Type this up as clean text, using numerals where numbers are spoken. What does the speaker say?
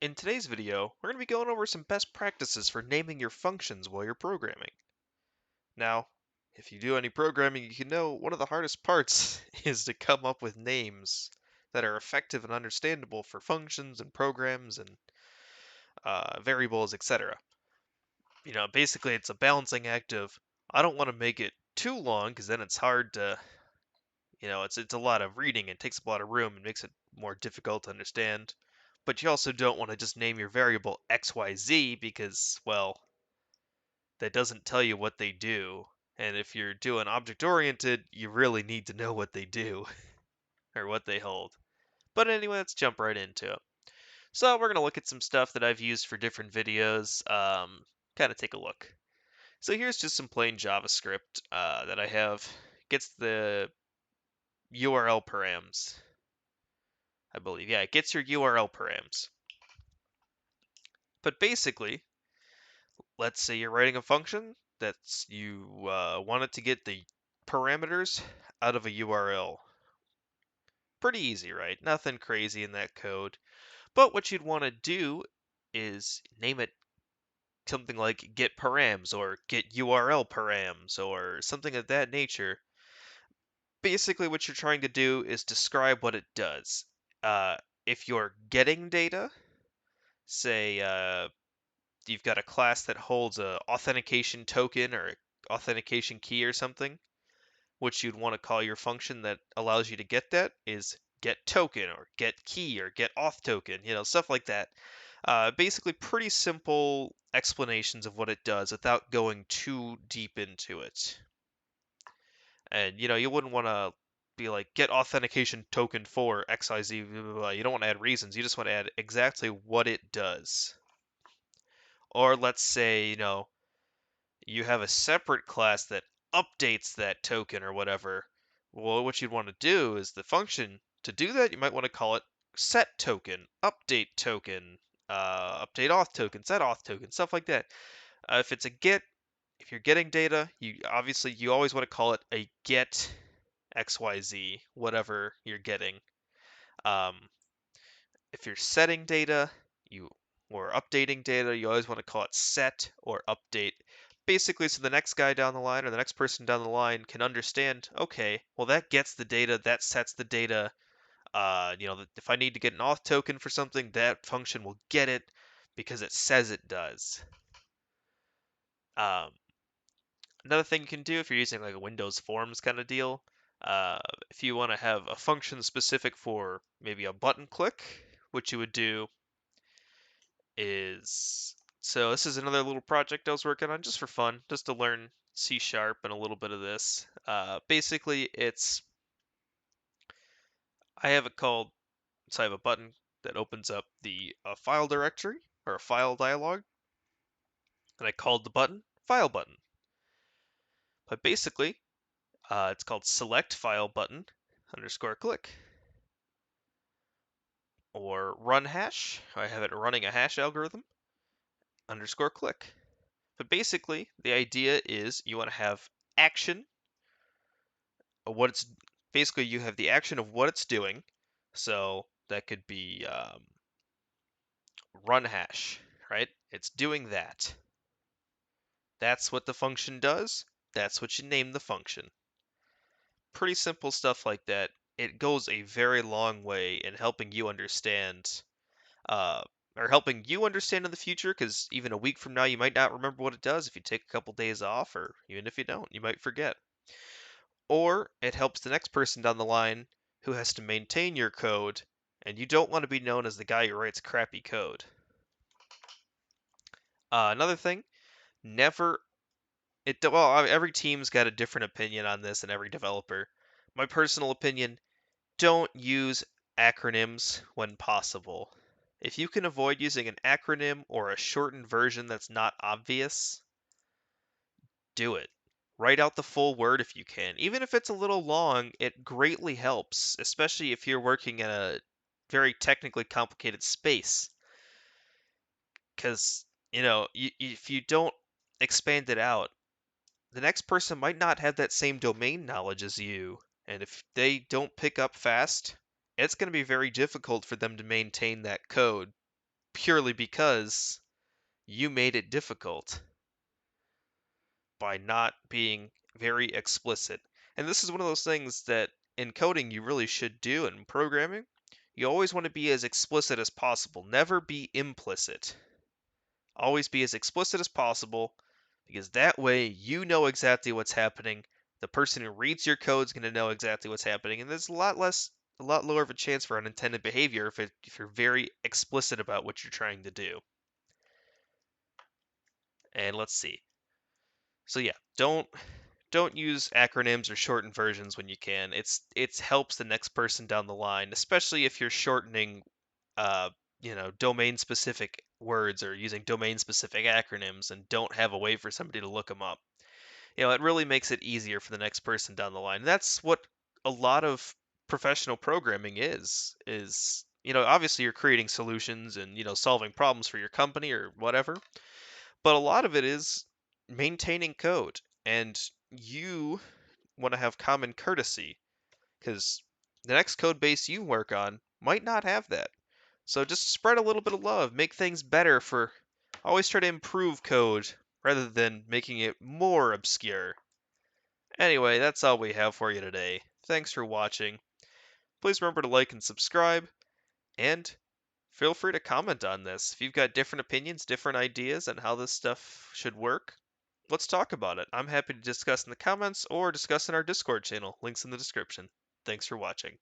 In today's video, we're going to be going over some best practices for naming your functions while you're programming. Now, if you do any programming, you can know one of the hardest parts is to come up with names that are effective and understandable for functions and programs and variables, etc. Basically it's a balancing act of I don't want to make it too long because then it's hard to, it's a lot of reading and takes up a lot of room and makes it more difficult to understand. But you also don't want to just name your variable XYZ because, well, that doesn't tell you what they do. And if you're doing object oriented, you really need to know what they do or what they hold. But anyway, let's jump right into it. So we're going to look at some stuff that I've used for different videos. Kind of take a look. So here's just some plain JavaScript that I have. Gets the URL params, I believe. Yeah, it gets your URL params. But basically, let's say you're writing a function that's you want it to get the parameters out of a URL. Pretty easy, right? Nothing crazy in that code. But what you'd want to do is name it something like get params or get URL params or something of that nature. Basically, what you're trying to do is describe what it does. Uh, if you're getting data, say you've got a class that holds a authentication token or authentication key or something, what you'd want to call your function that allows you to get that is get token or get key or get auth token, stuff like that. Basically, pretty simple explanations of what it does without going too deep into it. And you wouldn't want to be like get authentication token for XIZ. Blah, blah, blah. You don't want to add reasons. You just want to add exactly what it does. Or let's say, you have a separate class that updates that token or whatever. Well, what you'd want to do is the function to do that, you might want to call it set token, update token, update auth token, set auth token, stuff like that. If it's a get, if you're getting data, you always want to call it a get XYZ, whatever you're getting. Um, if you're setting data, you or updating data, you always want to call it set or update. Basically, so the next guy down the line or the next person down the line can understand, okay, well, that gets the data, that sets the data. If I need to get an auth token for something, that function will get it because it says it does. Um, Another thing you can do if you're using like a Windows Forms kind of deal, if you want to have a function specific for maybe a button click, what you would do is, so this is another little project I was working on just for fun, just to learn C# and a little bit of this. Basically, I have it called, so I have a button that opens up the file directory or a file dialog, and I called the button file button. But basically, it's called select file button underscore click or run hash. I have it running a hash algorithm underscore click. But basically, the idea is you want to have action what it's basically you have the action of what it's doing. So that could be run hash, right? It's doing that. That's what the function does. That's what you name the function. Pretty simple stuff like that. It goes a very long way in helping you understand, uh, or helping you understand in the future, because even a week from now, you might not remember what it does if you take a couple days off, or even if you don't, you might forget. Or it helps the next person down the line who has to maintain your code, and you don't want to be known as the guy who writes crappy code. Another thing, never well, every team's got a different opinion on this and every developer. My personal opinion, don't use acronyms when possible. If you can avoid using an acronym or a shortened version that's not obvious, do it. Write out the full word if you can. Even if it's a little long, it greatly helps, especially if you're working in a very technically complicated space. Because, if you don't expand it out, the next person might not have that same domain knowledge as you. And if they don't pick up fast, it's going to be very difficult for them to maintain that code, purely because you made it difficult by not being very explicit. And this is one of those things that in coding you really should do in programming. You always want to be as explicit as possible. Never be implicit. Always be as explicit as possible because that way you know exactly what's happening. The person who reads your code is going to know exactly what's happening, and there's a lot lower of a chance for unintended behavior if you're very explicit about what you're trying to do. And let's see. So yeah, don't use acronyms or shortened versions when you can. It's helps the next person down the line, especially if you're shortening uh, domain specific words or using domain specific acronyms and don't have a way for somebody to look them up. It really makes it easier for the next person down the line. That's what a lot of professional programming is obviously you're creating solutions and solving problems for your company or whatever, but a lot of it is maintaining code, and you want to have common courtesy because the next code base you work on might not have that. So just spread a little bit of love, make things better for always try to improve code rather than making it more obscure. Anyway, that's all we have for you today. Thanks for watching. Please remember to like and subscribe, and feel free to comment on this. If you've got different opinions, different ideas on how this stuff should work, let's talk about it. I'm happy to discuss in the comments or discuss in our Discord channel. Links in the description. Thanks for watching.